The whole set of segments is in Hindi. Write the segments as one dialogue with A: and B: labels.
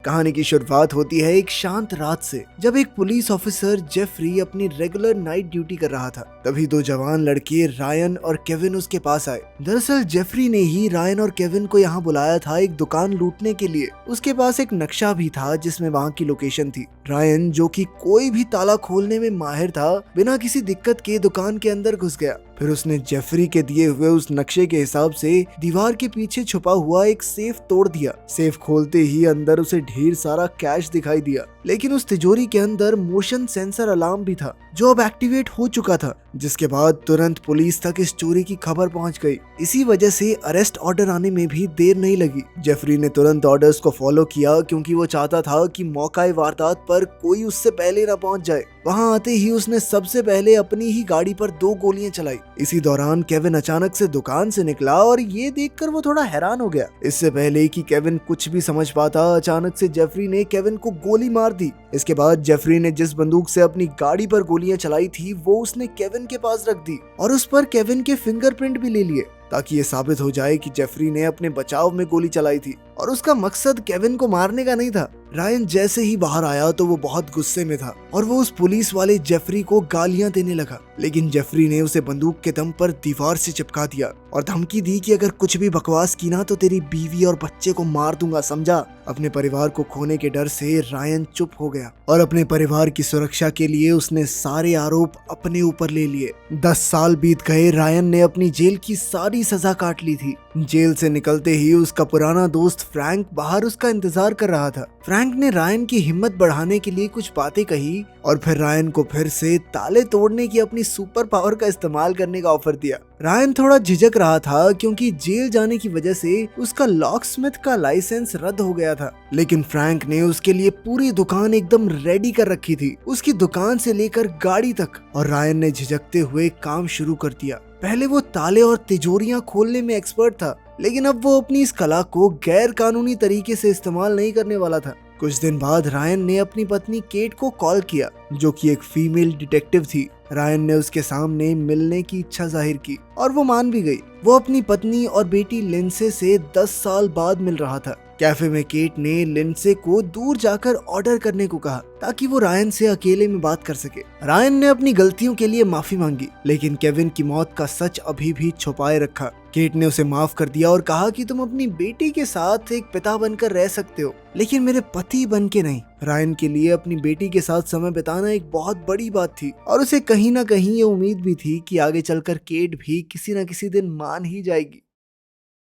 A: कहानी की शुरुआत होती है एक शांत रात से, जब एक पुलिस ऑफिसर जेफरी अपनी रेगुलर नाइट ड्यूटी कर रहा था। तभी दो जवान लड़के रायन और केविन उसके पास आए। दरअसल जेफरी ने ही रायन और केविन को यहाँ बुलाया था एक दुकान लूटने के लिए। उसके पास एक नक्शा भी था जिसमें वहाँ की लोकेशन थी। रायन, जो कि कोई भी ताला खोलने में माहिर था, बिना किसी दिक्कत के दुकान के अंदर घुस गया। फिर उसने जेफरी के दिए हुए उस नक्शे के हिसाब से दीवार के पीछे छुपा हुआ एक सेफ तोड़ दिया। सेफ खोलते ही अंदर उसे ढेर सारा कैश दिखाई दिया, लेकिन उस तिजोरी के अंदर मोशन सेंसर अलार्म भी था जो अब एक्टिवेट हो चुका था, जिसके बाद तुरंत पुलिस तक इस चोरी की खबर पहुंच गई। इसी वजह से अरेस्ट ऑर्डर आने में भी देर नहीं लगी। जेफरी ने तुरंत ऑर्डर्स को फॉलो किया क्योंकि वो चाहता था कि मौका वारदात पर कोई उससे पहले न पहुंच जाए। वहां आते ही उसने सबसे पहले अपनी ही गाड़ी पर 2 गोलियां चलाई। इसी दौरान केविन अचानक से दुकान से निकला और ये देखकर वो थोड़ा हैरान हो गया। इससे पहले कि केविन कुछ भी समझ पाता, अचानक से जेफरी ने केविन को गोली मार दी। इसके बाद जेफरी ने जिस बंदूक से अपनी गाड़ी पर गोलियां चलाई थी वो उसने केविन के पास रख दी और उस पर केविन के फिंगरप्रिंट भी ले लिए, ताकि ये साबित हो जाए कि जेफरी ने अपने बचाव में गोली चलाई थी और उसका मकसद केविन को मारने का नहीं था। रायन जैसे ही बाहर आया तो वो बहुत गुस्से में था और वो उस पुलिस वाले जेफरी को गालियां देने लगा, लेकिन जेफरी ने उसे बंदूक के दम पर दीवार से चिपका दिया और धमकी दी कि अगर कुछ भी बकवास की ना तो तेरी बीवी और बच्चे को मार दूंगा, समझा। अपने परिवार को खोने के डर से रायन चुप हो गया और अपने परिवार की सुरक्षा के लिए उसने सारे आरोप अपने ऊपर ले लिए। 10 साल बीत गए। रायन ने अपनी जेल की सारी सजा काट ली थी। जेल से निकलते ही उसका पुराना दोस्त फ्रैंक बाहर उसका इंतजार कर रहा था। फ्रैंक ने रायन की हिम्मत बढ़ाने के लिए कुछ बातें कही और फिर रायन को फिर से ताले तोड़ने की अपनी सुपर पावर का इस्तेमाल करने का ऑफर दिया। रायन थोड़ा झिझक रहा था क्योंकि जेल जाने की वजह से उसका लॉकस्मिथ का लाइसेंस रद्द हो गया था, लेकिन फ्रैंक ने उसके लिए पूरी दुकान एकदम रेडी कर रखी थी, उसकी दुकान से लेकर गाड़ी तक। और रायन ने झिझकते हुए काम शुरू कर दिया। पहले वो ताले और तिजोरियां खोलने में एक्सपर्ट था, लेकिन अब वो अपनी इस कला को गैर कानूनी तरीके से इस्तेमाल नहीं करने वाला था। कुछ दिन बाद रायन ने अपनी पत्नी केट को कॉल किया, जो कि एक फीमेल डिटेक्टिव थी। रायन ने उसके सामने मिलने की इच्छा जाहिर की और वो मान भी गई। वो अपनी पत्नी और बेटी लिंडसे से 10 साल बाद मिल रहा था। कैफे में केट ने लिंडसे को दूर जाकर ऑर्डर करने को कहा ताकि वो रायन से अकेले में बात कर सके। रायन ने अपनी गलतियों के लिए माफी मांगी, लेकिन केविन की मौत का सच अभी भी छुपाए रखा। केट ने उसे माफ कर दिया और कहा कि तुम अपनी बेटी के साथ एक पिता बनकर रह सकते हो, लेकिन मेरे पति बन के नहीं। रायन के लिए अपनी बेटी के साथ समय बिताना एक बहुत बड़ी बात थी और उसे कहीं ना कहीं ये उम्मीद भी थी कि आगे चलकर केट भी किसी न किसी दिन मान ही जाएगी।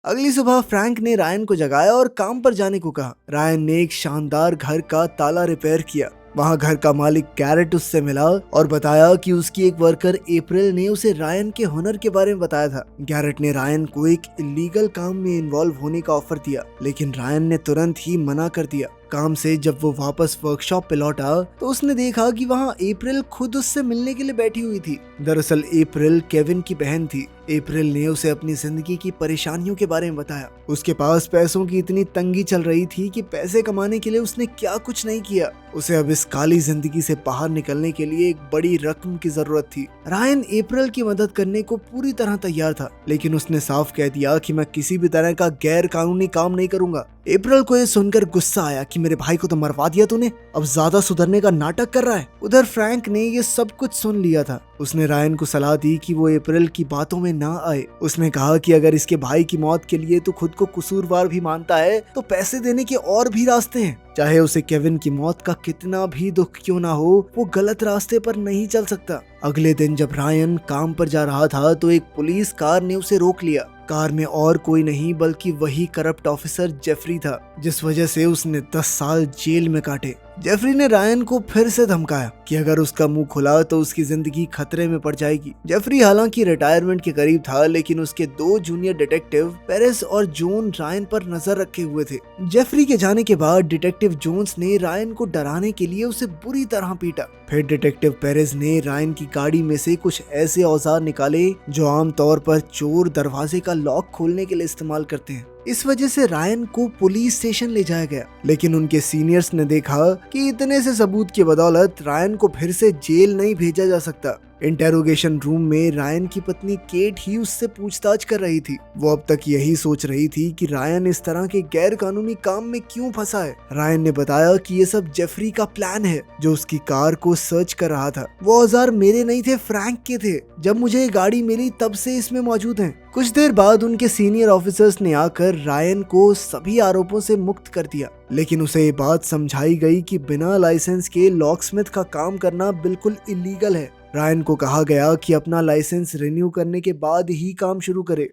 A: अगली सुबह फ्रैंक ने रायन को जगाया और काम पर जाने को कहा। रायन ने एक शानदार घर का ताला रिपेयर किया। वहाँ घर का मालिक गैरेट उससे मिला और बताया कि उसकी एक वर्कर अप्रैल ने उसे रायन के हुनर के बारे में बताया था। गैरेट ने रायन को एक इलीगल काम में इन्वॉल्व होने का ऑफर दिया, लेकिन रायन ने तुरंत ही मना कर दिया। काम से जब वो वापस वर्कशॉप पे लौटा तो उसने देखा कि वहाँ अप्रैल खुद उससे मिलने के लिए बैठी हुई थी। दरअसल अप्रैल केविन की बहन थी। अप्रैल ने उसे अपनी जिंदगी की परेशानियों के बारे में बताया। उसके पास पैसों की इतनी तंगी चल रही थी कि पैसे कमाने के लिए उसने क्या कुछ नहीं किया। उसे अब इस काली जिंदगी से बाहर निकलने के लिए एक बड़ी रकम की जरूरत थी। रायन अप्रैल की मदद करने को पूरी तरह तैयार था, लेकिन उसने साफ कह दिया कि मैं किसी भी तरह का गैर कानूनी काम नहीं करूंगा। अप्रैल को यह सुनकर गुस्सा आया कि मेरे भाई को तो मरवा दिया तूने, अब ज्यादा सुधरने का नाटक कर रहा है। उधर फ्रैंक ने ये सब कुछ सुन लिया था। उसने रायन को सलाह दी कि वो अप्रैल की बातों में ना आए। उसने कहा कि अगर इसके भाई की मौत के लिए तो खुद को कसूरवार भी मानता है तो पैसे देने के और भी रास्ते हैं। चाहे उसे केविन की मौत का कितना भी दुख क्यों ना हो, वो गलत रास्ते पर नहीं चल सकता। अगले दिन जब रायन काम पर जा रहा था तो एक पुलिस कार ने उसे रोक लिया। कार में और कोई नहीं बल्कि वही करप्ट ऑफिसर जेफरी था, जिस वजह से उसने 10 साल जेल में काटे। जेफरी ने रायन को फिर से धमकाया कि अगर उसका मुंह खुला तो उसकी जिंदगी खतरे में पड़ जाएगी। जेफरी हालांकि रिटायरमेंट के करीब था, लेकिन उसके 2 जूनियर डिटेक्टिव पेरेस और जोन रायन पर नजर रखे हुए थे। जेफरी के जाने के बाद डिटेक्टिव जोन्स ने रायन को डराने के लिए उसे बुरी तरह पीटा। फिर डिटेक्टिव पेरेस ने रायन की गाड़ी में से कुछ ऐसे औजार निकाले जो आमतौर पर चोर दरवाजे का लॉक खोलने के लिए इस्तेमाल करते हैं। इस वजह से रायन को पुलिस स्टेशन ले जाया गया, लेकिन उनके सीनियर्स ने देखा कि इतने से सबूत की बदौलत रायन को फिर से जेल नहीं भेजा जा सकता। इंटेरोगेशन रूम में रायन की पत्नी केट ही उससे पूछताछ कर रही थी। वो अब तक यही सोच रही थी कि रायन इस तरह के गैर कानूनी काम में क्यों फंसा है। रायन ने बताया कि ये सब जेफरी का प्लान है, जो उसकी कार को सर्च कर रहा था। वो औजार मेरे नहीं थे, फ्रैंक के थे। जब मुझे ये गाड़ी मिली तब से इसमें मौजूद हैं। कुछ देर बाद उनके सीनियर ऑफिसर्स ने आकर रायन को सभी आरोपों से मुक्त कर दिया, लेकिन उसे ये बात समझाई गई कि बिना लाइसेंस के लॉकस्मिथ का काम करना बिल्कुल इलीगल है। रायन को कहा गया कि अपना लाइसेंस रिन्यू करने के बाद ही काम शुरू करे।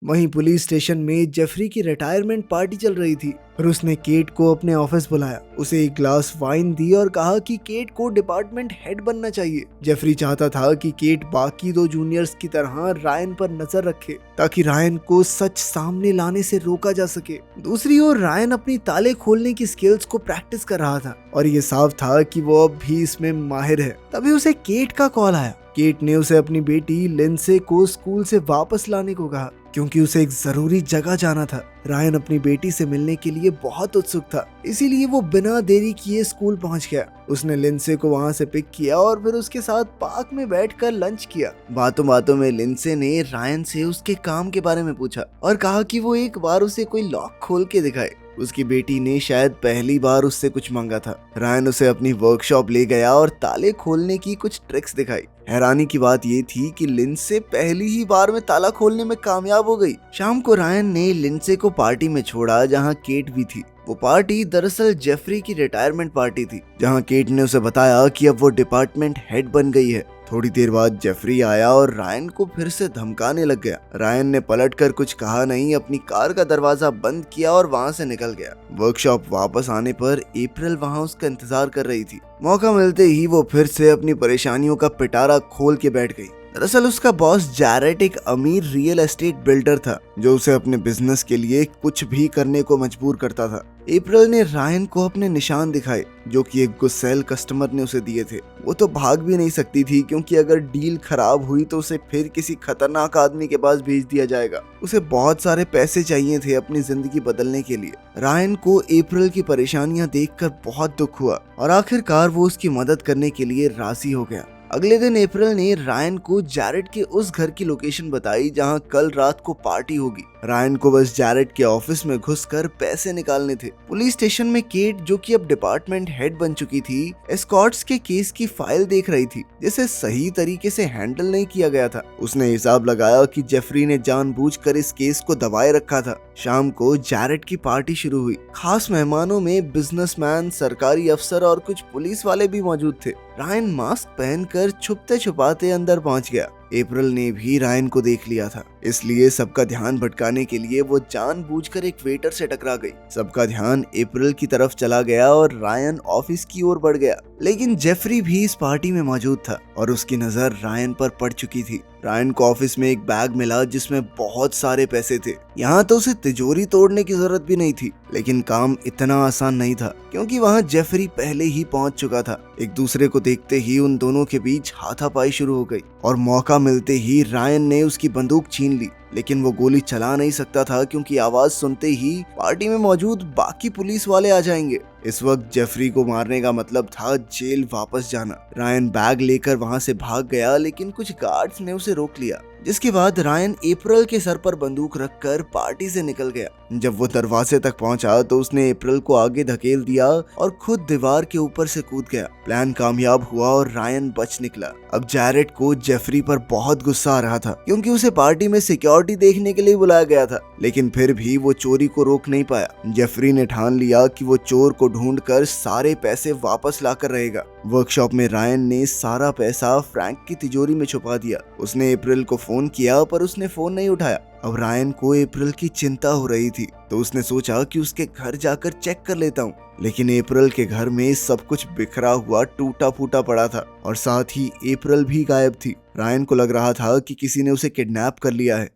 A: वहीं पुलिस स्टेशन में जेफरी की रिटायरमेंट पार्टी चल रही थी और उसने केट को अपने ऑफिस बुलाया, उसे एक ग्लास वाइन दी और कहा कि केट को डिपार्टमेंट हेड बनना चाहिए। जेफरी चाहता था कि केट बाकी दो जूनियर्स की तरह रायन पर नजर रखे, ताकि रायन को सच सामने लाने से रोका जा सके। दूसरी ओर रायन अपनी ताले खोलने की स्किल्स को प्रैक्टिस कर रहा था और ये साफ था कि वो अब भी इसमें माहिर है। तभी उसे केट का कॉल आया। केट ने उसे अपनी बेटी लिंडसे को स्कूल से वापस लाने को कहा, क्योंकि उसे एक जरूरी जगह जाना था। रायन अपनी बेटी से मिलने के लिए बहुत उत्सुक था, इसीलिए वो बिना देरी किए स्कूल पहुंच गया। उसने लिंडसे को वहां से पिक किया और फिर उसके साथ पार्क में बैठकर लंच किया। बातों बातों में लिंडसे ने रायन से उसके काम के बारे में पूछा और कहा कि वो एक बार उसे कोई लॉक खोल के दिखाए। उसकी बेटी ने शायद पहली बार उससे कुछ मांगा था। रायन उसे अपनी वर्कशॉप ले गया और ताले खोलने की कुछ ट्रिक्स दिखाई। हैरानी की बात ये थी कि लिंडसे पहली ही बार में ताला खोलने में कामयाब हो गई। शाम को रायन ने लिंडसे को पार्टी में छोड़ा, जहां केट भी थी। वो पार्टी दरअसल जेफरी की रिटायरमेंट पार्टी थी, जहां केट ने उसे बताया कि अब वो डिपार्टमेंट हेड बन गई है। थोड़ी देर बाद जेफरी आया और रायन को फिर से धमकाने लग गया। रायन ने पलटकर कुछ कहा नहीं, अपनी कार का दरवाजा बंद किया और वहां से निकल गया। वर्कशॉप वापस आने पर अप्रैल वहां उसका इंतजार कर रही थी। मौका मिलते ही वो फिर से अपनी परेशानियों का पिटारा खोल के बैठ गई। दरअसल उसका बॉस जैरेट एक अमीर रियल एस्टेट बिल्डर था, जो उसे अपने बिजनेस के लिए कुछ भी करने को मजबूर करता था। अप्रैल ने रायन को अपने निशान दिखाए, जो कि एक गुस्सैल कस्टमर ने उसे दिए थे। वो तो भाग भी नहीं सकती थी, क्योंकि अगर डील खराब हुई तो उसे फिर किसी खतरनाक आदमी के पास भेज दिया जाएगा। उसे बहुत सारे पैसे चाहिए थे अपनी जिंदगी बदलने के लिए। रायन को अप्रैल की परेशानियां देखकर बहुत दुख हुआ और आखिरकार वो उसकी मदद करने के लिए राजी हो गया। अगले दिन अप्रैल ने रायन को जैरेट के उस घर की लोकेशन बताई जहां कल रात को पार्टी होगी। रायन को बस जैरेट के ऑफिस में घुसकर पैसे निकालने थे। पुलिस स्टेशन में केट, जो कि अब डिपार्टमेंट हेड बन चुकी थी, एस्कॉर्ट्स के केस की फाइल देख रही थी, जिसे सही तरीके से हैंडल नहीं किया गया था। उसने हिसाब लगाया कि जेफरी ने जानबूझकर इस केस को दबाए रखा था। शाम को जैरेट की पार्टी शुरू हुई। खास मेहमानों में बिजनेसमैन, सरकारी अफसर और कुछ पुलिस वाले भी मौजूद थे। रायन मास्क पहनकर छुपते छुपाते अंदर पहुंच गया। अप्रैल ने भी रायन को देख लिया था, इसलिए सबका ध्यान भटकाने के लिए वो जानबूझकर एक वेटर से टकरा गई। सबका ध्यान अप्रैल की तरफ चला गया और रायन ऑफिस की ओर बढ़ गया, लेकिन जेफरी भी इस पार्टी में मौजूद था और उसकी नजर रायन पर पड़ चुकी थी। रायन को ऑफिस में एक बैग मिला जिसमें बहुत सारे पैसे थे। यहाँ तो उसे तिजोरी तोड़ने की जरूरत भी नहीं थी, लेकिन काम इतना आसान नहीं था, क्योंकि वहाँ जेफरी पहले ही पहुंच चुका था। एक दूसरे को देखते ही उन दोनों के बीच हाथापाई शुरू हो गई और मौका मिलते ही रायन ने उसकी बंदूक छीन ली, लेकिन वो गोली चला नहीं सकता था, क्योंकि आवाज सुनते ही पार्टी में मौजूद बाकी पुलिस वाले आ जाएंगे। इस वक्त जेफरी को मारने का मतलब था जेल वापस जाना। रायन बैग लेकर वहां से भाग गया, लेकिन कुछ गार्ड्स ने उसे रोक लिया, जिसके बाद रायन अप्रैल के सर पर बंदूक रखकर पार्टी से निकल गया। जब वो दरवाजे तक पहुंचा तो उसने अप्रैल को आगे धकेल दिया और खुद दीवार के ऊपर से कूद गया। प्लान कामयाब हुआ और रायन बच निकला। अब जैरेट को जेफरी पर बहुत गुस्सा आ रहा था, क्योंकि उसे पार्टी में सिक्योरिटी देखने के लिए बुलाया गया था, लेकिन फिर भी वो चोरी को रोक नहीं पाया। जेफरी ने ठान लिया कि वो चोर को ढूंढकर सारे पैसे वापस लाकर रहेगा। वर्कशॉप में रायन ने सारा पैसा फ्रैंक की तिजोरी में छुपा दिया। उसने अप्रैल को फोन किया, पर उसने फोन नहीं उठाया। अब रायन को अप्रैल की चिंता हो रही थी, तो उसने सोचा कि उसके घर जाकर चेक कर लेता हूँ। लेकिन अप्रैल के घर में सब कुछ बिखरा हुआ, टूटा फूटा पड़ा था और साथ ही अप्रैल भी गायब थी। रायन को लग रहा था कि किसी ने उसे किडनैप कर लिया है।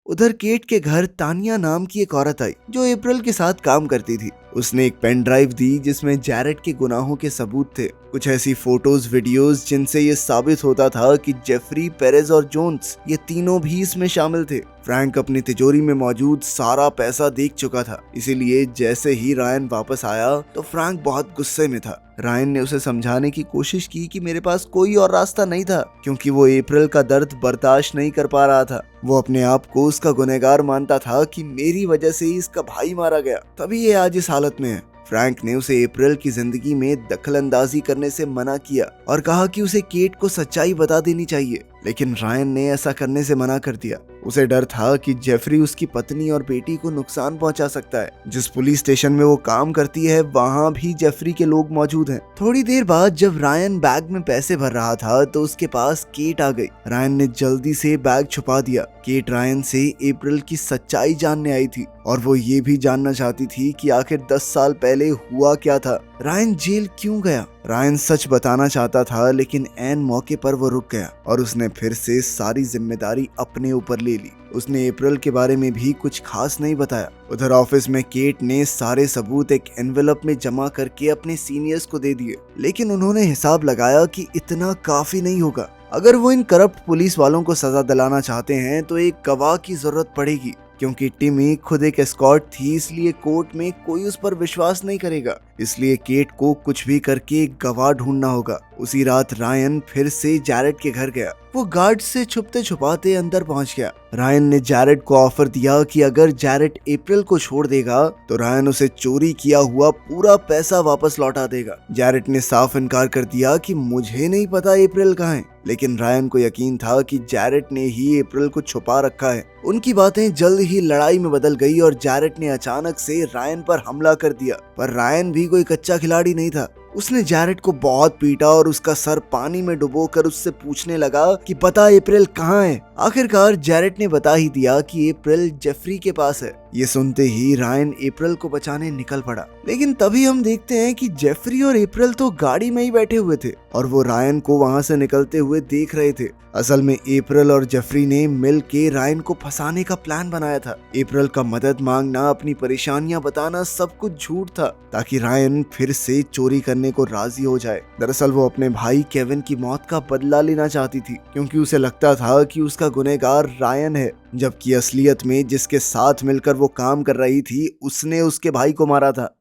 A: उधर केट के घर तानिया नाम की एक औरत आई, जो अप्रैल के साथ काम करती थी। उसने एक पेन ड्राइव दी जिसमें जैरेट के गुनाहों के सबूत थे, कुछ ऐसी फोटोज वीडियोस जिनसे ये साबित होता था कि जेफरी, पेरेज और जोन्स ये तीनों भी इसमें शामिल थे। फ्रैंक अपनी तिजोरी में मौजूद सारा पैसा देख चुका था, इसीलिए जैसे ही रायन वापस आया तो फ्रैंक बहुत गुस्से में था। रायन ने उसे समझाने की कोशिश की कि मेरे पास कोई और रास्ता नहीं था, क्योंकि वो अप्रैल का दर्द बर्दाश्त नहीं कर पा रहा था। वो अपने आप को उसका गुनहगार मानता था कि मेरी वजह से ही इसका भाई मारा गया, तभी ये आज इस हालत में है। फ्रैंक ने उसे अप्रैल की जिंदगी में दखलंदाजी करने से मना किया और कहा कि उसे केट को सच्चाई बता देनी चाहिए, लेकिन रायन ने ऐसा करने से मना कर दिया। उसे डर था कि जेफरी उसकी पत्नी और बेटी को नुकसान पहुंचा सकता है। जिस पुलिस स्टेशन में वो काम करती है वहां भी जेफरी के लोग मौजूद हैं। थोड़ी देर बाद जब रायन बैग में पैसे भर रहा था तो उसके पास केट आ गई। रायन ने जल्दी से बैग छुपा दिया। केट रायन से अप्रैल की सच्चाई जानने आई थी और वो ये भी जानना चाहती थी कि आखिर 10 साल पहले हुआ क्या था, रायन जेल क्यों गया। रायन सच बताना चाहता था, लेकिन ऐन मौके पर वो रुक गया और उसने फिर से सारी जिम्मेदारी अपने ऊपर ले ली। उसने अप्रैल के बारे में भी कुछ खास नहीं बताया। उधर ऑफिस में केट ने सारे सबूत एक एनवेलप में जमा करके अपने सीनियर्स को दे दिए, लेकिन उन्होंने हिसाब लगाया कि इतना काफी नहीं होगा। अगर वो इन करप्ट पुलिस वालों को सजा दिलाना चाहते हैं तो एक गवाह की जरूरत पड़ेगी, क्योंकि टिमी खुद एक एस्कॉर्ट थी, इसलिए कोर्ट में कोई उस पर विश्वास नहीं करेगा। इसलिए केट को कुछ भी करके एक गवाह ढूंढना होगा। उसी रात रायन फिर से जैरेट के घर गया। वो गार्ड से छुपते छुपाते अंदर पहुंच गया। रायन ने जैरेट को ऑफर दिया कि अगर जैरेट अप्रैल को छोड़ देगा तो रायन उसे चोरी किया हुआ पूरा पैसा वापस लौटा देगा। जैरेट ने साफ इनकार कर दिया कि मुझे नहीं पता अप्रैल कहाँ है, लेकिन रायन को यकीन था कि जैरेट ने ही अप्रैल को छुपा रखा है। उनकी बातें जल्द ही लड़ाई में बदल गई और जैरेट ने अचानक से रायन पर हमला कर दिया। पर रायन भी कोई कच्चा खिलाड़ी नहीं था। उसने जैरेट को बहुत पीटा और उसका सर पानी में डुबोकर उससे पूछने लगा कि बता अप्रैल कहाँ है। आखिरकार जैरेट ने बता ही दिया कि अप्रैल जेफरी के पास है। ये सुनते ही रायन अप्रैल को बचाने निकल पड़ा, लेकिन तभी हम देखते हैं कि जेफरी और अप्रैल तो गाड़ी में ही बैठे हुए थे और वो रायन को वहां से निकलते हुए देख रहे थे। असल में अप्रैल और जेफरी ने मिल के रायन को फंसाने का प्लान बनाया था। अप्रैल का मदद मांगना, अपनी परेशानियां बताना सब कुछ झूठ था, ताकि रायन फिर से चोरी करने को राजी हो जाए। दरअसल वो अपने भाई केविन की मौत का बदला लेना चाहती थी, क्योंकि उसे लगता था कि उसका गुनहगार रायन है, जबकि असलियत में जिसके साथ मिलकर वो काम कर रही थी उसने उसके भाई को मारा था।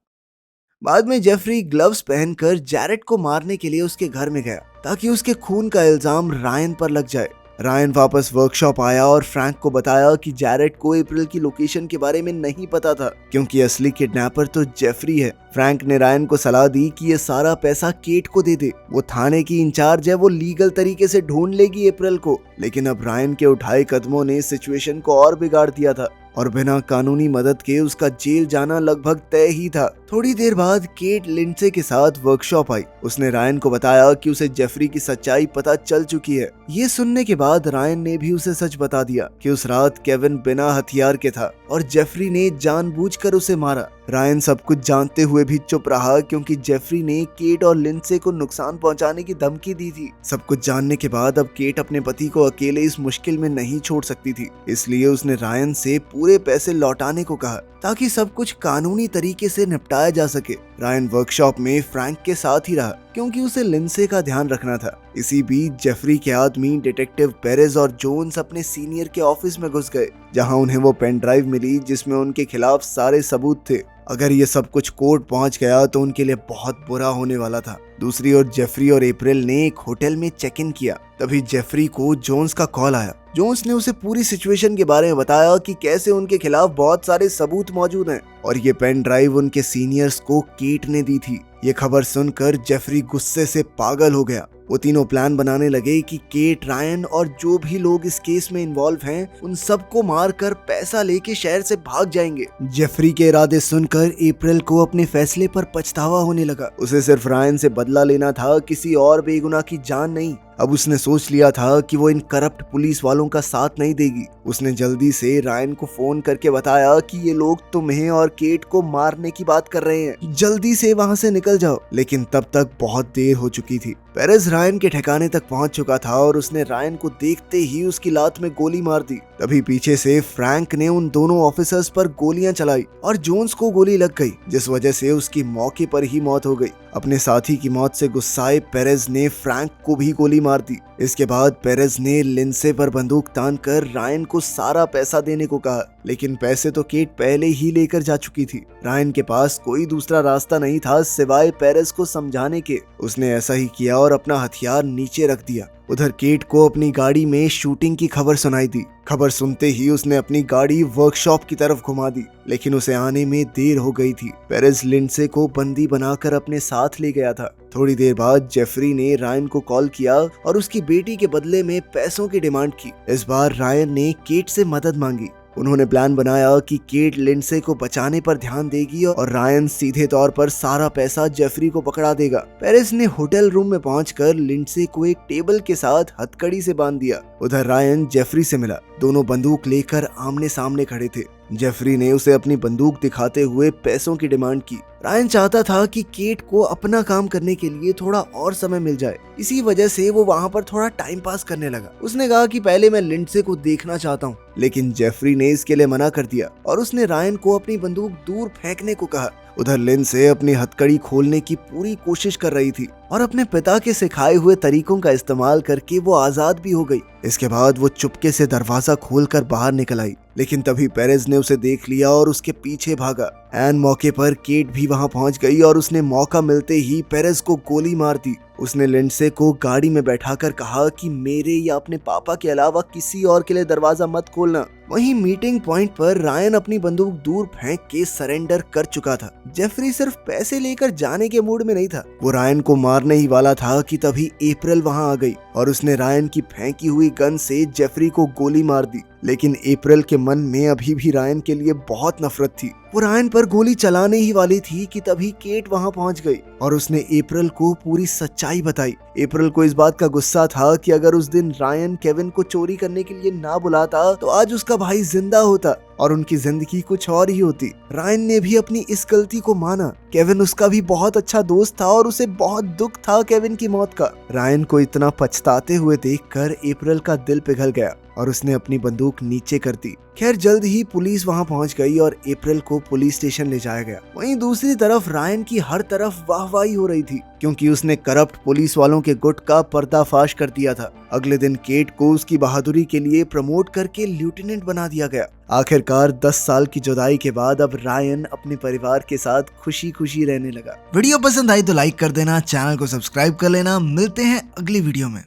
A: बाद में जेफरी ग्लव्स पहनकर जैरेट को मारने के लिए उसके घर में गया, ताकि उसके खून का इल्जाम रायन पर लग जाए। रायन वापस वर्कशॉप आया और फ्रैंक को बताया कि जैरेट को अप्रैल की लोकेशन के बारे में नहीं पता था, क्योंकि असली किडनैपर तो जेफरी है। फ्रैंक ने रायन को सलाह दी कि ये सारा पैसा केट को दे दे, वो थाने की इंचार्ज है, वो लीगल तरीके से ढूंढ लेगी अप्रैल को। लेकिन अब रायन के उठाए कदमों ने सिचुएशन को और बिगाड़ दिया था और बिना कानूनी मदद के उसका जेल जाना लगभग तय ही था। थोड़ी देर बाद केट लिंडसे के साथ वर्कशॉप आई। उसने रायन को बताया कि उसे जेफरी की सच्चाई पता चल चुकी है। ये सुनने के बाद रायन ने भी उसे सच बता दिया कि उस रात केविन बिना हथियार के था और जेफरी ने जानबूझकर उसे मारा। रायन सब कुछ जानते हुए भी चुप रहा, क्योंकि जेफरी ने केट और लिंडसे को नुकसान पहुंचाने की धमकी दी थी। सब कुछ जानने के बाद अब केट अपने पति को अकेले इस मुश्किल में नहीं छोड़ सकती थी, इसलिए उसने रायन से पूरे पैसे लौटाने को कहा, ताकि सब कुछ कानूनी तरीके से निपटाया जा सके। रायन वर्कशॉप में फ्रैंक के साथ ही रहा, क्योंकि उसे लिंडसे का ध्यान रखना था। इसी बीच जेफरी के आदमी डिटेक्टिव पेरेज और जोन्स अपने सीनियर के ऑफिस में घुस गए, जहां उन्हें वो पेन ड्राइव मिली जिसमें उनके खिलाफ सारे सबूत थे। अगर ये सब कुछ कोर्ट पहुंच गया तो उनके लिए बहुत बुरा होने वाला था। दूसरी ओर जेफरी और अप्रैल ने एक होटल में चेक इन किया। तभी जेफरी को जोन्स का कॉल आया। जोन्स ने उसे पूरी सिचुएशन के बारे में बताया कि कैसे उनके खिलाफ बहुत सारे सबूत मौजूद हैं और ये पेन ड्राइव उनके सीनियर्स को केट ने दी थी। ये खबर सुनकर जेफरी गुस्से से पागल हो गया। वो तीनों प्लान बनाने लगे कि केट, रायन और जो भी लोग इस केस में इन्वॉल्व हैं उन सबको मारकर पैसा लेके शहर से भाग जाएंगे। जेफरी के इरादे सुनकर अप्रैल को अपने फैसले पर पछतावा होने लगा। उसे सिर्फ रायन से बदला लेना था, किसी और बेगुनाह की जान नहीं। अब उसने सोच लिया था कि वो इन करप्ट पुलिस वालों का साथ नहीं देगी। उसने जल्दी से रायन को फोन करके बताया कि ये लोग तुम्हें और केट को मारने की बात कर रहे हैं, जल्दी से वहां से निकल जाओ। लेकिन तब तक बहुत देर हो चुकी थी। पेरेज रायन के ठिकाने तक पहुंच चुका था और उसने रायन को देखते ही उसकी लात में गोली मार दी। तभी पीछे से फ्रैंक ने उन दोनों ऑफिसर्स पर गोलियां चलाई और जोन्स को गोली लग गई, जिस वजह से उसकी मौके पर ही मौत हो गई। अपने साथी की मौत से गुस्साए पेरेज ने फ्रैंक को भी गोली मार दी। इसके बाद पेरेज ने लिंडसे पर बंदूक तानकर रायन को सारा पैसा देने को कहा, लेकिन पैसे तो केट पहले ही लेकर जा चुकी थी। रायन के पास कोई दूसरा रास्ता नहीं था सिवाय पेरेज को समझाने के। उसने ऐसा ही किया और अपना हथियार नीचे रख दिया। उधर केट को अपनी गाड़ी में शूटिंग की खबर सुनाई दी। खबर सुनते ही उसने अपनी गाड़ी वर्कशॉप की तरफ घुमा दी, लेकिन उसे आने में देर हो गई थी। पेरेज लिंडसे को बंदी बनाकर अपने साथ ले गया था। थोड़ी देर बाद जेफरी ने रायन को कॉल किया और उसकी बेटी के बदले में पैसों की डिमांड की। इस बार रायन ने केट से मदद मांगी। उन्होंने प्लान बनाया कि केट लिंडसे को बचाने पर ध्यान देगी और रायन सीधे तौर पर सारा पैसा जेफरी को पकड़ा देगा। पेरेज ने होटल रूम में पहुंचकर लिंडसे को एक टेबल के साथ हथकड़ी से बांध दिया। उधर रायन जेफरी से मिला। दोनों बंदूक लेकर आमने सामने खड़े थे। जेफरी ने उसे अपनी बंदूक दिखाते हुए पैसों की डिमांड की। रायन चाहता था कि केट को अपना काम करने के लिए थोड़ा और समय मिल जाए, इसी वजह से वो वहाँ पर थोड़ा टाइम पास करने लगा। उसने कहा कि पहले मैं लिंडसे को देखना चाहता हूँ, लेकिन जेफरी ने इसके लिए मना कर दिया और उसने रायन को अपनी बंदूक दूर फेंकने को कहा। उधर लिंडसे अपनी हथकड़ी खोलने की पूरी कोशिश कर रही थी और अपने पिता के सिखाए हुए तरीकों का इस्तेमाल करके वो आजाद भी हो गई। इसके बाद वो चुपके से दरवाजा खोलकर बाहर निकल आई, लेकिन तभी पेरेज ने उसे देख लिया और उसके पीछे भागा। एन मौके पर केट भी वहां पहुंच गई और उसने मौका मिलते ही पेरेज को गोली मार दी। उसने लिंडसे को गाड़ी में बैठाकर कहा कि मेरे या अपने पापा के अलावा किसी और के लिए दरवाजा मत खोलना। वहीं मीटिंग पॉइंट पर रायन अपनी बंदूक दूर फेंक के सरेंडर कर चुका था। जेफरी सिर्फ पैसे लेकर जाने के मूड में नहीं था, वो रायन को मारने ही वाला था कि तभी अप्रैल वहां आ गई और उसने रायन की फेंकी हुई गन से जेफरी को गोली मार दी। लेकिन अप्रैल के मन में अभी भी रायन के लिए बहुत नफरत थी। वो रायन पर गोली चलाने ही वाली थी कि तभी केट वहां पहुंच गई और उसने अप्रैल को पूरी सच्चाई बताई। अप्रैल को इस बात का गुस्सा था कि अगर उस दिन रायन केविन को चोरी करने के लिए ना बुलाता तो आज उसका भाई जिंदा होता और उनकी जिंदगी कुछ और ही होती। रायन ने भी अपनी इस गलती को माना। केविन उसका भी बहुत अच्छा दोस्त था और उसे बहुत दुख था केविन की मौत का। रायन को इतना पछताते हुए देखकर अप्रैल का दिल पिघल गया और उसने अपनी बंदूक नीचे कर दी। खैर जल्द ही पुलिस वहां पहुंच गई और अप्रैल को पुलिस स्टेशन ले जाया गया। वहीं दूसरी तरफ रायन की हर तरफ वाहवाही हो रही थी क्योंकि उसने करप्ट पुलिस वालों के गुट का पर्दाफाश कर दिया था। अगले दिन केट को उसकी बहादुरी के लिए प्रमोट करके लेफ्टिनेंट बना दिया गया। आखिरकार 10 साल की जुदाई के बाद अब रायन अपने परिवार के साथ खुशी खुशी रहने लगा। वीडियो पसंद आई तो लाइक कर देना, चैनल को सब्सक्राइब कर लेना। मिलते हैं अगली वीडियो में।